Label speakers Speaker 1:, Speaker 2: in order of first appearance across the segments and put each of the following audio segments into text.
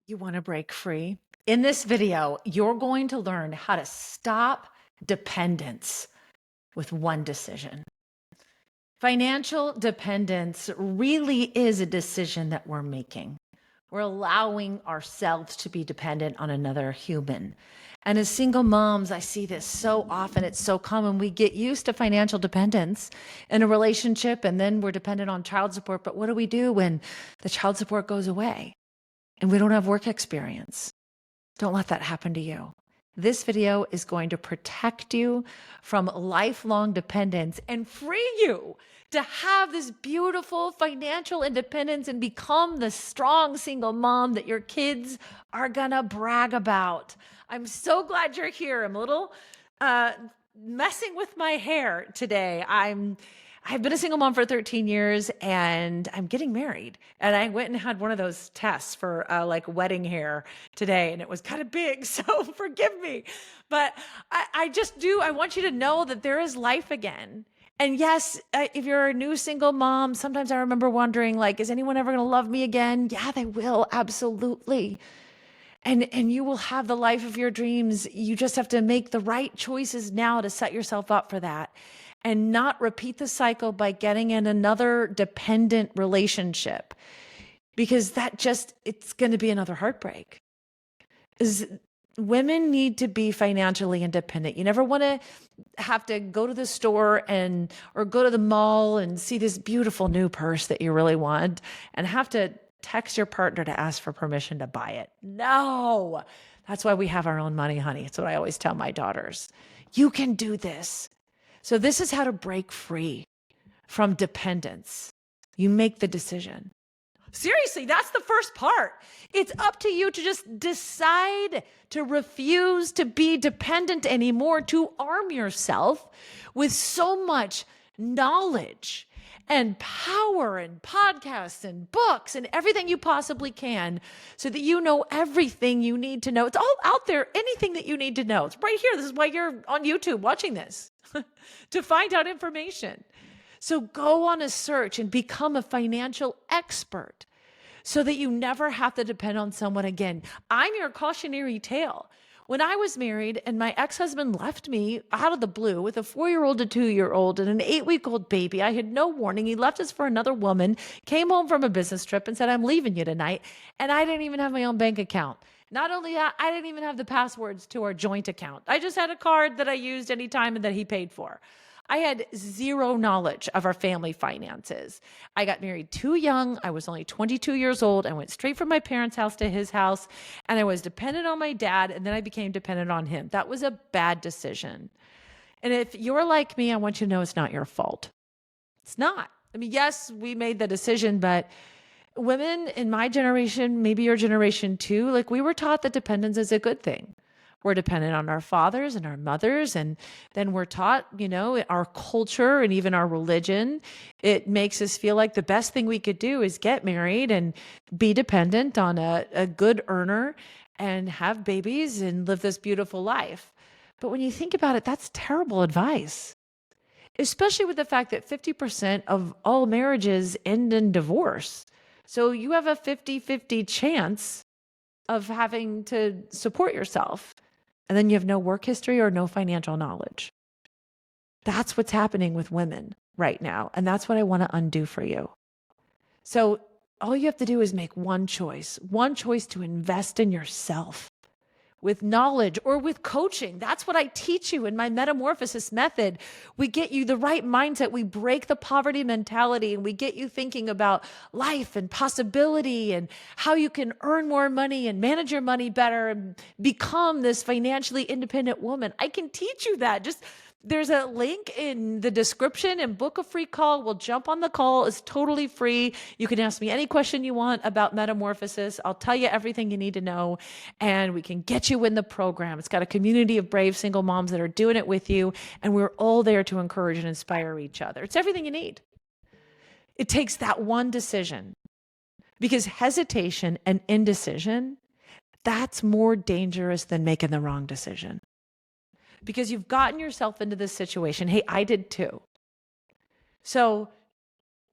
Speaker 1: You want to break free? In this video, you're going to learn how to stop dependence with one decision. Financial dependence really is a decision that we're making. We're allowing ourselves to be dependent on another human. And as single moms, I see this so often. It's so common. We get used to financial dependence in a relationship, and then we're dependent on child support. But what do we do when the child support goes away and we don't have work experience? Don't let that happen to you. This video is going to protect you from lifelong dependence and free you to have this beautiful financial independence and become the strong single mom that your kids are gonna brag about. I'm so glad you're here. I'm a little messing with my hair today. I've been a single mom for 13 years and I'm getting married. And I went and had one of those tests for like wedding hair today, and it was kind of big. So forgive me. But I want you to know that there is life again. And yes, if you're a new single mom, sometimes I remember wondering, like, is anyone ever going to love me again? Yeah, they will. Absolutely. And you will have the life of your dreams. You just have to make the right choices now to set yourself up for that and not repeat the cycle by getting in another dependent relationship, because it's going to be another heartbreak. Women need to be financially independent. You never want to have to go to the store or go to the mall and see this beautiful new purse that you really want and have to text your partner to ask for permission to buy it. No, that's why we have our own money, honey. It's what I always tell my daughters. You can do this. So this is how to break free from dependence. You make the decision. Seriously, that's the first part. It's up to you to just decide to refuse to be dependent anymore, to arm yourself with so much knowledge and power and podcasts and books and everything you possibly can so that you know everything you need to know. It's all out there, anything that you need to know. It's right here. This is why you're on YouTube watching this, to find out information. So go on a search and become a financial expert so that you never have to depend on someone again. I'm your cautionary tale. When I was married and my ex-husband left me out of the blue with a 4-year-old, a 2-year-old, and an 8-week-old baby, I had no warning. He left us for another woman, came home from a business trip and said, "I'm leaving you tonight." And I didn't even have my own bank account. Not only that, I didn't even have the passwords to our joint account. I just had a card that I used anytime and that he paid for. I had zero knowledge of our family finances. I got married too young. I was only 22 years old. I went straight from my parents' house to his house, and I was dependent on my dad, and then I became dependent on him. That was a bad decision. And if you're like me, I want you to know it's not your fault. It's not. I mean, yes, we made the decision, but women in my generation, maybe your generation too, like, we were taught that dependence is a good thing. We're dependent on our fathers and our mothers. And then we're taught, our culture and even our religion, it makes us feel like the best thing we could do is get married and be dependent on a good earner and have babies and live this beautiful life. But when you think about it, that's terrible advice, especially with the fact that 50% of all marriages end in divorce. So you have a 50-50 chance of having to support yourself. And then you have no work history or no financial knowledge. That's what's happening with women right now. And that's what I want to undo for you. So all you have to do is make one choice to invest in yourself with knowledge or with coaching. That's what I teach you in my metamorphosis method. We get you the right mindset. We break the poverty mentality and we get you thinking about life and possibility and how you can earn more money and manage your money better and become this financially independent woman. I can teach you that. There's a link in the description and book a free call. We'll jump on the call. It's totally free. You can ask me any question you want about metamorphosis. I'll tell you everything you need to know, and we can get you in the program. It's got a community of brave single moms that are doing it with you, and we're all there to encourage and inspire each other. It's everything you need. It takes that one decision, because hesitation and indecision, that's more dangerous than making the wrong decision. Because you've gotten yourself into this situation. Hey, I did too. So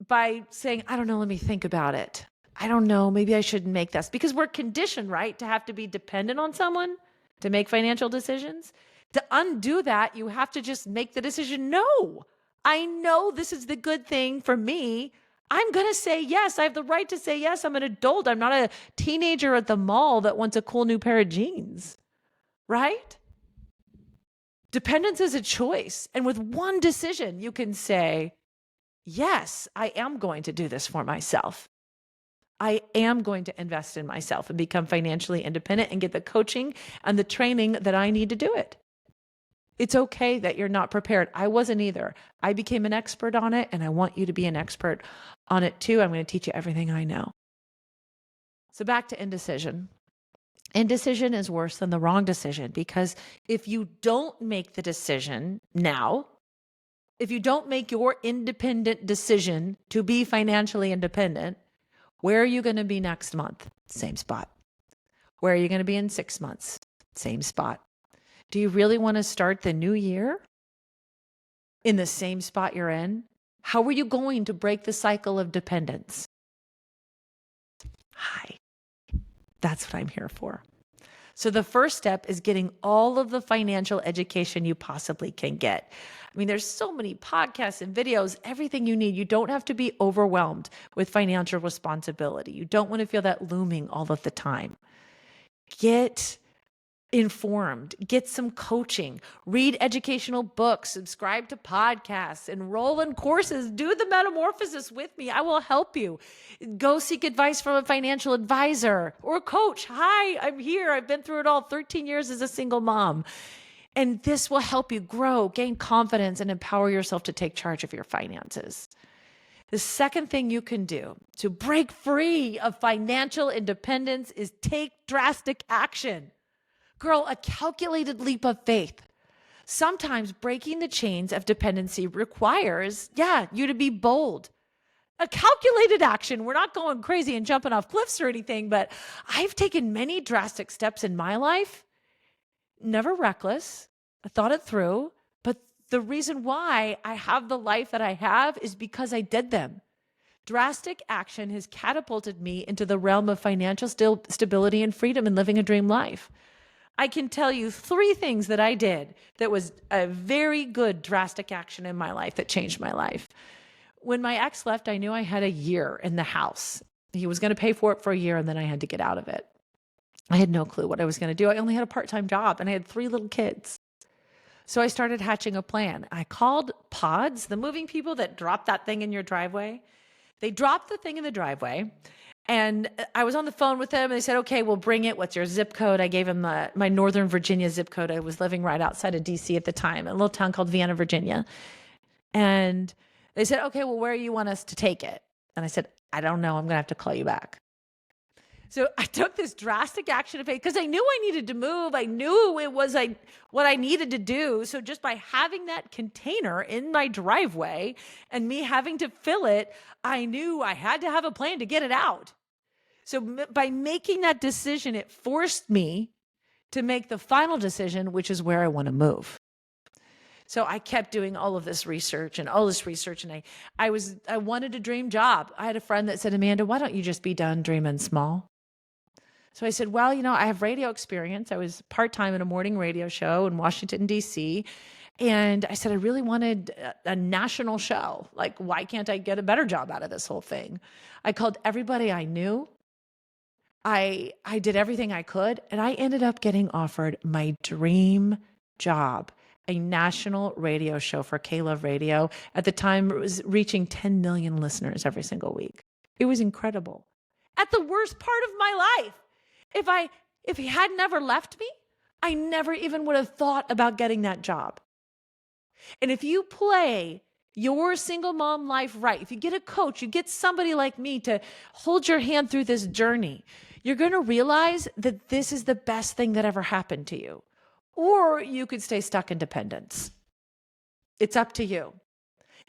Speaker 1: by saying, I don't know, let me think about it, I don't know, maybe I shouldn't make this, because we're conditioned, right, to have to be dependent on someone to make financial decisions. To undo that, you have to just make the decision. No, I know this is the good thing for me. I'm going to say yes. I have the right to say yes. I'm an adult. I'm not a teenager at the mall that wants a cool new pair of jeans, right? Dependence is a choice. And with one decision, you can say, yes, I am going to do this for myself. I am going to invest in myself and become financially independent and get the coaching and the training that I need to do it. It's okay that you're not prepared. I wasn't either. I became an expert on it, and I want you to be an expert on it too. I'm going to teach you everything I know. So back to indecision. Indecision is worse than the wrong decision, because if you don't make the decision now, if you don't make your independent decision to be financially independent, where are you going to be next month? Same spot. Where are you going to be in 6 months? Same spot. Do you really want to start the new year in the same spot you're in? How are you going to break the cycle of dependence? Hi, that's what I'm here for. So the first step is getting all of the financial education you possibly can get. I mean, there's so many podcasts and videos, everything you need. You don't have to be overwhelmed with financial responsibility. You don't want to feel that looming all of the time. Get informed, get some coaching, read educational books, subscribe to podcasts, enroll in courses, do the metamorphosis with me. I will help you. Go seek advice from a financial advisor or a coach. Hi, I'm here. I've been through it all, 13 years as a single mom. And this will help you grow, gain confidence, and empower yourself to take charge of your finances. The second thing you can do to break free of financial independence is take drastic action. Girl, a calculated leap of faith. Sometimes breaking the chains of dependency requires, you to be bold. A calculated action. We're not going crazy and jumping off cliffs or anything, but I've taken many drastic steps in my life. Never reckless. I thought it through. But the reason why I have the life that I have is because I did them. Drastic action has catapulted me into the realm of financial stability and freedom and living a dream life. I can tell you 3 things that I did that was a very good drastic action in my life that changed my life. When my ex left, I knew I had a year in the house. He was going to pay for it for a year, and then I had to get out of it. I had no clue what I was going to do. I only had a part-time job, and I had 3 little kids. So I started hatching a plan. I called Pods, the moving people that drop that thing in your driveway. They dropped the thing in the driveway. And I was on the phone with them, and they said, okay, we'll bring it. What's your zip code? I gave them my Northern Virginia zip code. I was living right outside of DC at the time, a little town called Vienna, Virginia. And they said, okay, well, where do you want us to take it? And I said, I don't know. I'm going to have to call you back. So I took this drastic action of faith because I knew I needed to move. I knew it was what I needed to do. So just by having that container in my driveway and me having to fill it, I knew I had to have a plan to get it out. So by making that decision, it forced me to make the final decision, which is where I want to move. So I kept doing all of this research and all this research. And I wanted a dream job. I had a friend that said, Amanda, why don't you just be done dreaming small? So I said, well, I have radio experience. I was part-time in a morning radio show in Washington, D.C. And I said, I really wanted a national show. Like, why can't I get a better job out of this whole thing? I called everybody I knew. I did everything I could, and I ended up getting offered my dream job, a national radio show for K-Love Radio. At the time, it was reaching 10 million listeners every single week. It was incredible. At the worst part of my life. If he had never left me, I never even would have thought about getting that job. And if you play your single mom life right, if you get a coach, you get somebody like me to hold your hand through this journey, you're going to realize that this is the best thing that ever happened to you. Or you could stay stuck in dependence. It's up to you.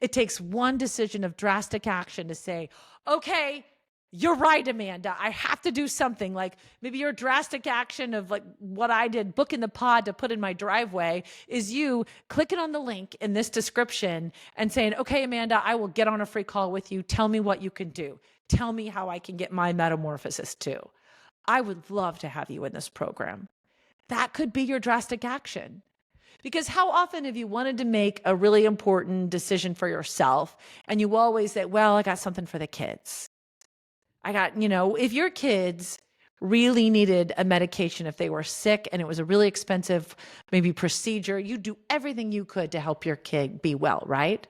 Speaker 1: It takes one decision of drastic action to say, okay, You're right, Amanda. I have to do something. Like maybe your drastic action of like what I did, booking the pod to put in my driveway, is you clicking on the link in this description and saying, okay, Amanda, I will get on a free call with you. Tell me what you can do. Tell me how I can get my metamorphosis too. I would love to have you in this program. That could be your drastic action. Because how often have you wanted to make a really important decision for yourself and you always say, well, I got something for the kids. I got, if your kids really needed a medication, if they were sick and it was a really expensive, maybe procedure, you do everything you could to help your kid be well, right?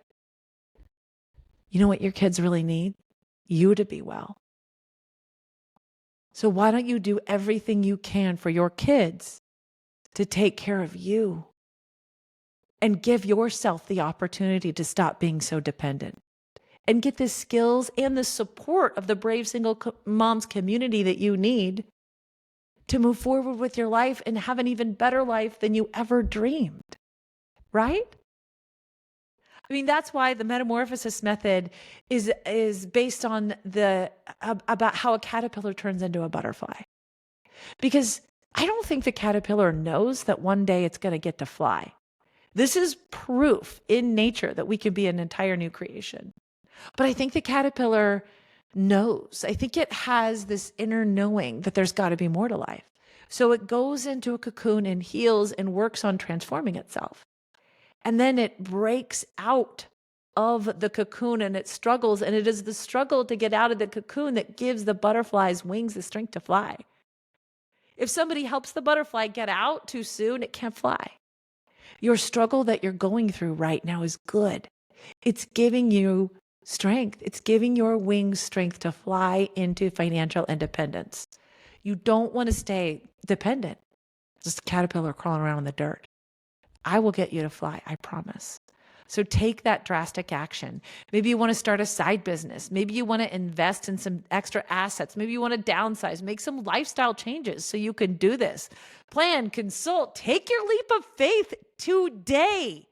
Speaker 1: You know what your kids really need? You to be well. So why don't you do everything you can for your kids to take care of you and give yourself the opportunity to stop being so dependent and get the skills and the support of the brave single moms community that you need to move forward with your life and have an even better life than you ever dreamed, right? I mean, that's why the metamorphosis method is based on about how a caterpillar turns into a butterfly. Because I don't think the caterpillar knows that one day it's going to get to fly. This is proof in nature that we can be an entire new creation. But I think the caterpillar knows. I think it has this inner knowing that there's got to be more to life. So it goes into a cocoon and heals and works on transforming itself. And then it breaks out of the cocoon and it struggles. And it is the struggle to get out of the cocoon that gives the butterfly's wings the strength to fly. If somebody helps the butterfly get out too soon, it can't fly. Your struggle that you're going through right now is good. It's giving you strength. It's giving your wings strength to fly into financial independence. You don't want to stay dependent, just a caterpillar crawling around in the dirt. I will get you to fly, I promise. So take that drastic action. Maybe you want to start a side business. Maybe you want to invest in some extra assets. Maybe you want to downsize, make some lifestyle changes so you can do this. Plan, consult, take your leap of faith today.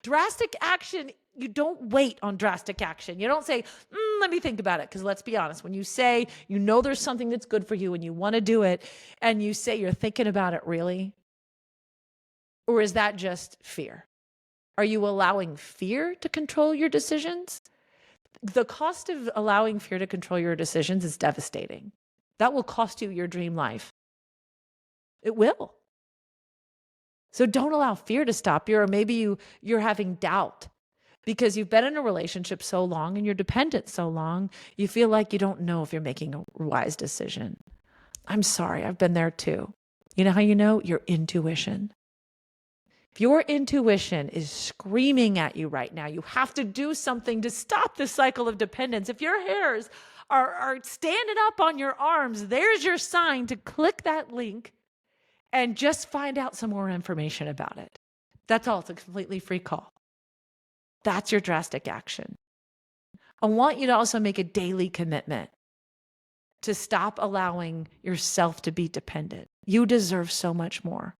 Speaker 1: Drastic action. You don't wait on drastic action. You don't say, let me think about it. Because let's be honest, when you say, there's something that's good for you and you want to do it, and you say you're thinking about it really, or is that just fear? Are you allowing fear to control your decisions? The cost of allowing fear to control your decisions is devastating. That will cost you your dream life. It will. So don't allow fear to stop you, or maybe you're having doubt because you've been in a relationship so long and you're dependent so long, you feel like you don't know if you're making a wise decision. I'm sorry, I've been there too. You know how you know? Your intuition. If your intuition is screaming at you right now, you have to do something to stop the cycle of dependence. If your hairs are standing up on your arms, there's your sign to click that link and just find out some more information about it. That's all. It's a completely free call. That's your drastic action. I want you to also make a daily commitment to stop allowing yourself to be dependent. You deserve so much more.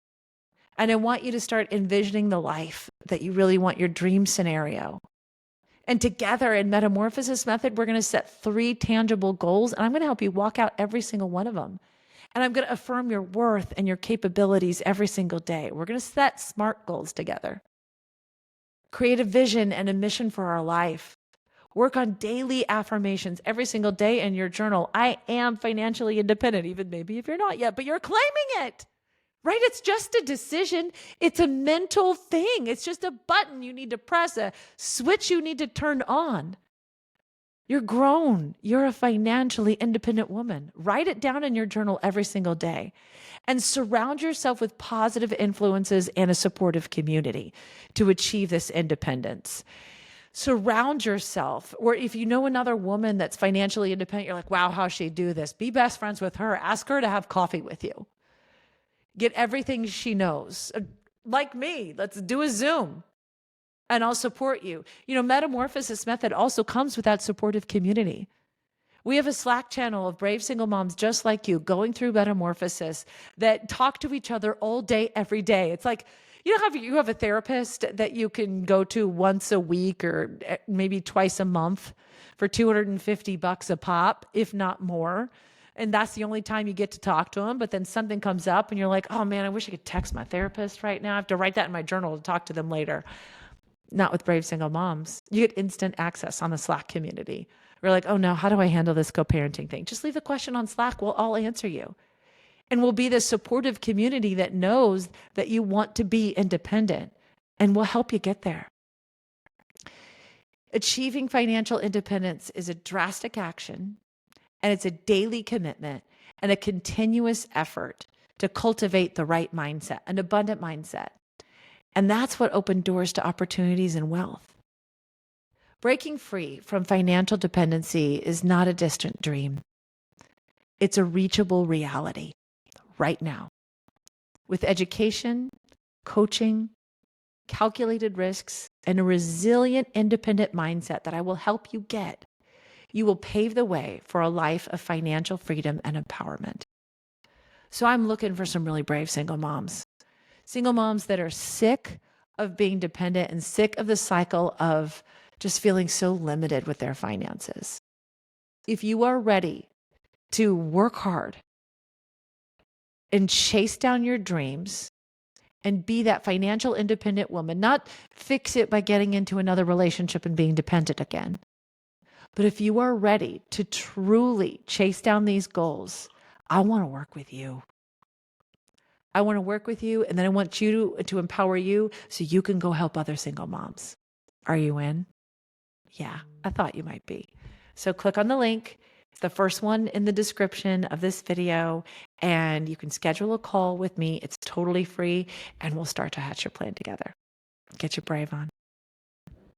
Speaker 1: And I want you to start envisioning the life that you really want, your dream scenario. And together in Metamorphosis Method, we're going to set 3 tangible goals, and I'm going to help you walk out every single one of them. And I'm going to affirm your worth and your capabilities every single day. We're going to set SMART goals together. Create a vision and a mission for our life. Work on daily affirmations every single day in your journal. I am financially independent, even maybe if you're not yet, but you're claiming it. Right? It's just a decision. It's a mental thing. It's just a button you need to press, a switch you need to turn on. You're grown. You're a financially independent woman. Write it down in your journal every single day and surround yourself with positive influences and a supportive community to achieve this independence. Surround yourself, or if you know another woman that's financially independent, you're like, wow, how's she do this? Be best friends with her. Ask her to have coffee with you. Get everything she knows. Like me, let's do a Zoom and I'll support you. Metamorphosis Method also comes with that supportive community. We have a Slack channel of brave single moms just like you going through metamorphosis that talk to each other all day, every day. It's like, You have a therapist that you can go to once a week or maybe twice a month for $250 a pop, if not more. And that's the only time you get to talk to them. But then something comes up and you're like, oh man, I wish I could text my therapist right now. I have to write that in my journal to talk to them later. Not with Brave Single Moms. You get instant access on the Slack community. We're like, oh no, how do I handle this co-parenting thing? Just leave the question on Slack. We'll all answer you. And we'll be the supportive community that knows that you want to be independent and will help you get there. Achieving financial independence is a drastic action, and it's a daily commitment and a continuous effort to cultivate the right mindset, an abundant mindset. And that's what opened doors to opportunities and wealth. Breaking free from financial dependency is not a distant dream. It's a reachable reality right now. With education, coaching, calculated risks, and a resilient, independent mindset that I will help you get, you will pave the way for a life of financial freedom and empowerment. So I'm looking for some really brave single moms that are sick of being dependent and sick of the cycle of just feeling so limited with their finances. If you are ready to work hard and chase down your dreams and be that financial independent woman, not fix it by getting into another relationship and being dependent again. But if you are ready to truly chase down these goals, I want to work with you. I want to work with you, and then I want you to empower you so you can go help other single moms. Are you in? Yeah, I thought you might be. So click on the link. It's the first one in the description of this video, and you can schedule a call with me. It's totally free, and we'll start to hatch your plan together. Get your brave on.